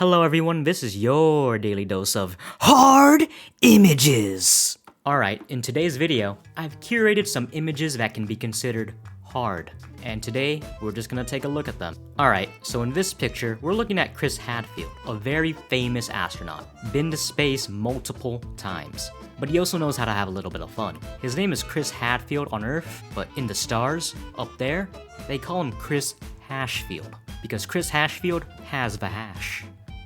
Hello everyone, this is your daily dose of hard images. Alright, in today's video, I've curated some images that can be considered hard. And today, we're just gonna take a look at them. Alright, so in this picture, we're looking at Chris Hadfield, a very famous astronaut. Been to space multiple times. But he also knows how to have a little bit of fun. His name is Chris Hadfield on Earth, but in the stars, up there, they call him Chris Hashfield. Because Chris Hashfield has the hash.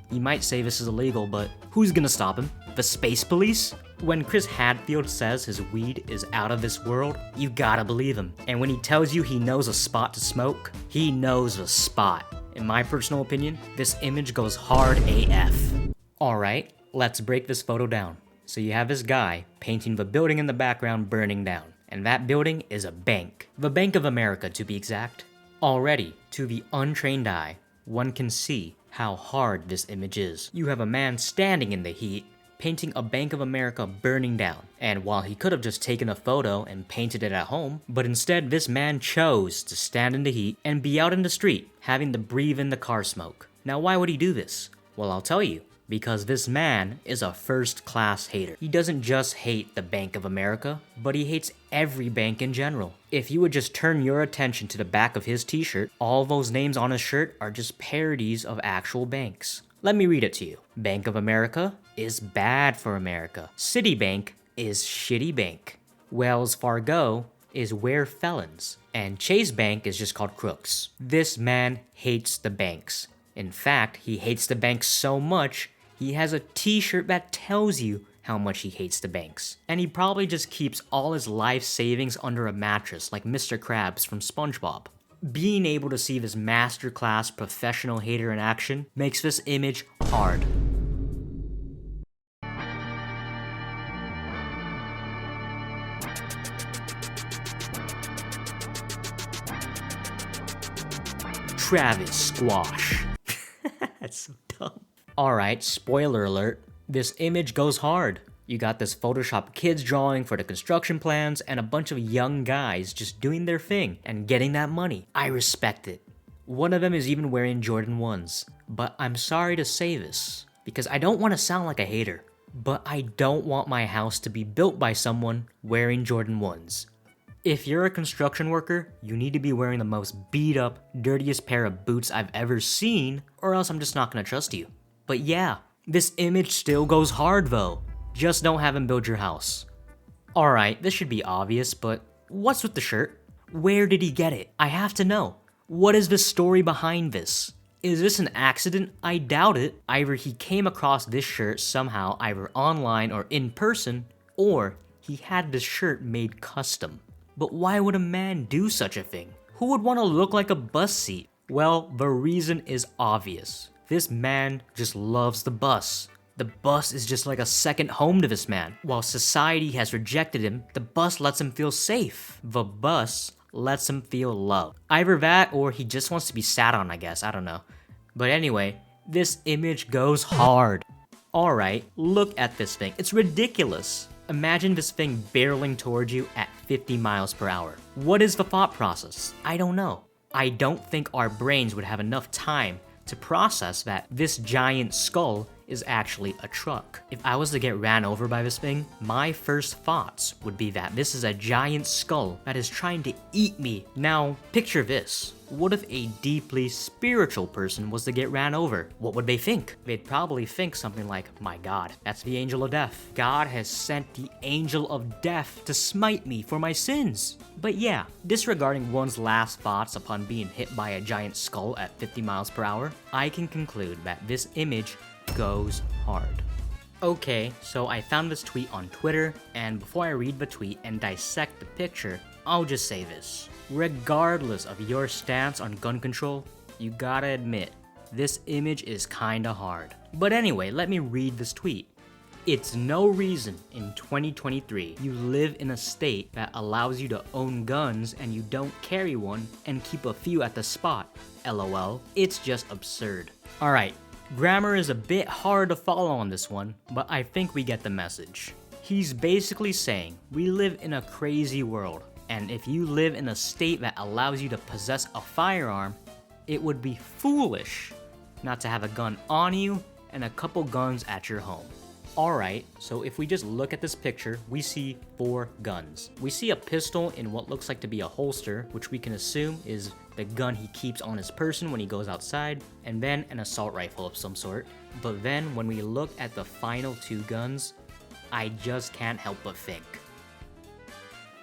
You might say this is illegal, but who's gonna stop him? The space police? When Chris Hadfield says his weed is out of this world, you gotta believe him. And when he tells you he knows a spot to smoke, he knows a spot. In my personal opinion, this image goes hard AF. Alright, let's break this photo down. So you have this guy painting the building in the background burning down. And that building is a bank. The Bank of America, to be exact. Already, to the untrained eye, one can see how hard this image is. You have a man standing in the heat, painting a Bank of America burning down. And while he could have just taken a photo and painted it at home, but instead this man chose to stand in the heat and be out in the street, having to breathe in the car smoke. Now why would he do this? Well, I'll tell you. Because this man is a first-class hater. He doesn't just hate the Bank of America, but he hates every bank in general. If you would just turn your attention to the back of his t-shirt, all those names on his shirt are just parodies of actual banks. Let me read it to you. Bank of America is bad for America. Citibank is shitty bank. Wells Fargo is where felons. And Chase Bank is just called crooks. This man hates the banks. In fact, he hates the banks so much, he has a t-shirt that tells you how much he hates the banks. And he probably just keeps all his life savings under a mattress like Mr. Krabs from SpongeBob. Being able to see this masterclass professional hater in action makes this image hard. Travis Squash. That's so dumb. Alright, spoiler alert. This image goes hard. You got this Photoshop kids drawing for the construction plans and a bunch of young guys just doing their thing and getting that money. I respect it. One of them is even wearing Jordan 1s. But I'm sorry to say this, because I don't want to sound like a hater, but I don't want my house to be built by someone wearing Jordan 1s. If you're a construction worker, you need to be wearing the most beat up, dirtiest pair of boots I've ever seen, or else I'm just not gonna trust you. But yeah, this image still goes hard though. Just don't have him build your house. Alright, this should be obvious, but what's with the shirt? Where did he get it? I have to know. What is the story behind this? Is this an accident? I doubt it. Either he came across this shirt somehow, either online or in person, or he had this shirt made custom. But why would a man do such a thing? Who would want to look like a bus seat? Well, the reason is obvious. This man just loves the bus. The bus is just like a second home to this man. While society has rejected him, the bus lets him feel safe. The bus lets him feel loved. Either that or he just wants to be sat on, I guess. I don't know. But anyway, this image goes hard. Alright, look at this thing. It's ridiculous. Imagine this thing barreling towards you at 50 miles per hour. What is the thought process? I don't know. I don't think our brains would have enough time to process that this giant skull is actually a truck. If I was to get ran over by this thing, my first thoughts would be that this is a giant skull that is trying to eat me. Now, picture this. What if a deeply spiritual person was to get ran over? What would they think? They'd probably think something like, my God, that's the angel of death. God has sent the angel of death to smite me for my sins. But yeah, disregarding one's last thoughts upon being hit by a giant skull at 50 miles per hour, I can conclude that this image goes hard. Okay, so I found this tweet on Twitter, and before I read the tweet and dissect the picture, I'll just say this. Regardless of your stance on gun control, you gotta admit, this image is kinda hard. But anyway, let me read this tweet. It's no reason in 2023 you live in a state that allows you to own guns and you don't carry one and keep a few at the spot. LOL. It's just absurd. Alright, grammar is a bit hard to follow on this one, but I think we get the message. He's basically saying we live in a crazy world, and if you live in a state that allows you to possess a firearm, it would be foolish not to have a gun on you, and a couple guns at your home. Alright, so if we just look at this picture, we see 4 guns. We see a pistol in what looks like to be a holster, which we can assume is the gun he keeps on his person when he goes outside, and then an assault rifle of some sort. But then when we look at the final 2 guns, I just can't help but think.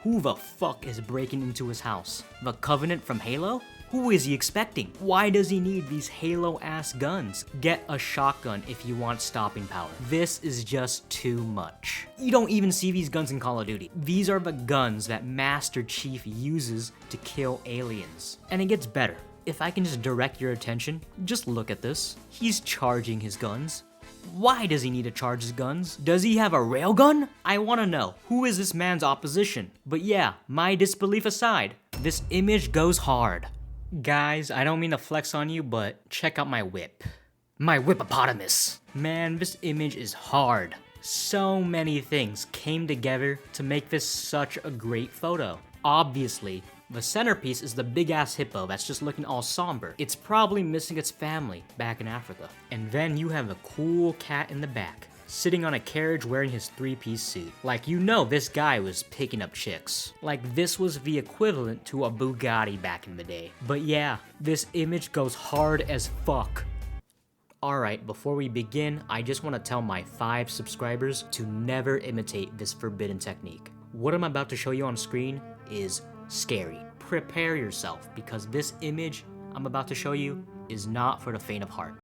Who the fuck is breaking into his house? The Covenant from Halo? Who is he expecting? Why does he need these Halo-ass guns? Get a shotgun if you want stopping power. This is just too much. You don't even see these guns in Call of Duty. These are the guns that Master Chief uses to kill aliens. And it gets better. If I can just direct your attention, just look at this. He's charging his guns. Why does he need to charge his guns? Does he have a railgun? I wanna know, who is this man's opposition? But yeah, my disbelief aside, this image goes hard. Guys, I don't mean to flex on you, but check out my whip. My whippopotamus. Man, this image is hard. So many things came together to make this such a great photo. Obviously, the centerpiece is the big-ass hippo that's just looking all somber. It's probably missing its family back in Africa. And then you have a cool cat in the back, sitting on a carriage wearing his 3-piece suit. Like, you know this guy was picking up chicks. Like, this was the equivalent to a Bugatti back in the day. But yeah, this image goes hard as fuck. Alright, before we begin, I just want to tell my 5 subscribers to never imitate this forbidden technique. What I'm about to show you on screen is scary. Prepare yourself, because this image I'm about to show you is not for the faint of heart.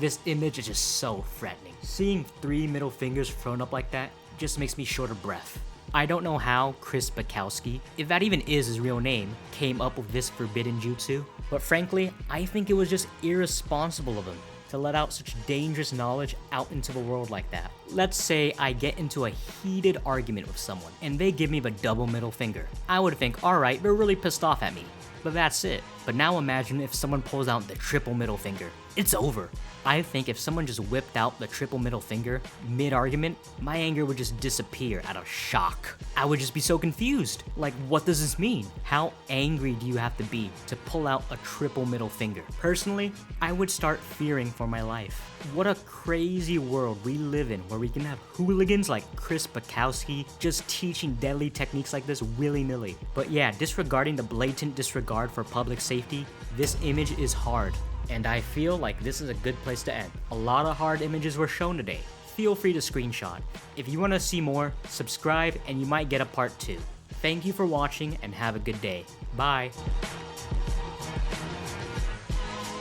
This image is just so threatening. Seeing 3 middle fingers thrown up like that just makes me short of breath. I don't know how Chris Bukowski, if that even is his real name, came up with this forbidden jutsu, but frankly, I think it was just irresponsible of him to let out such dangerous knowledge out into the world like that. Let's say I get into a heated argument with someone, and they give me the double middle finger. I would think, alright, they're really pissed off at me, but that's it. But now imagine if someone pulls out the triple middle finger. It's over. I think if someone just whipped out the triple middle finger mid-argument, my anger would just disappear out of shock. I would just be so confused. Like, what does this mean? How angry do you have to be to pull out a triple middle finger? Personally, I would start fearing for my life. What a crazy world we live in where we can have hooligans like Chris Bukowski just teaching deadly techniques like this willy-nilly. But yeah, disregarding the blatant disregard for public safety, this image is hard. And I feel like this is a good place to end. A lot of hard images were shown today. Feel free to screenshot. If you want to see more, subscribe and you might get a part 2. Thank you for watching and have a good day. Bye.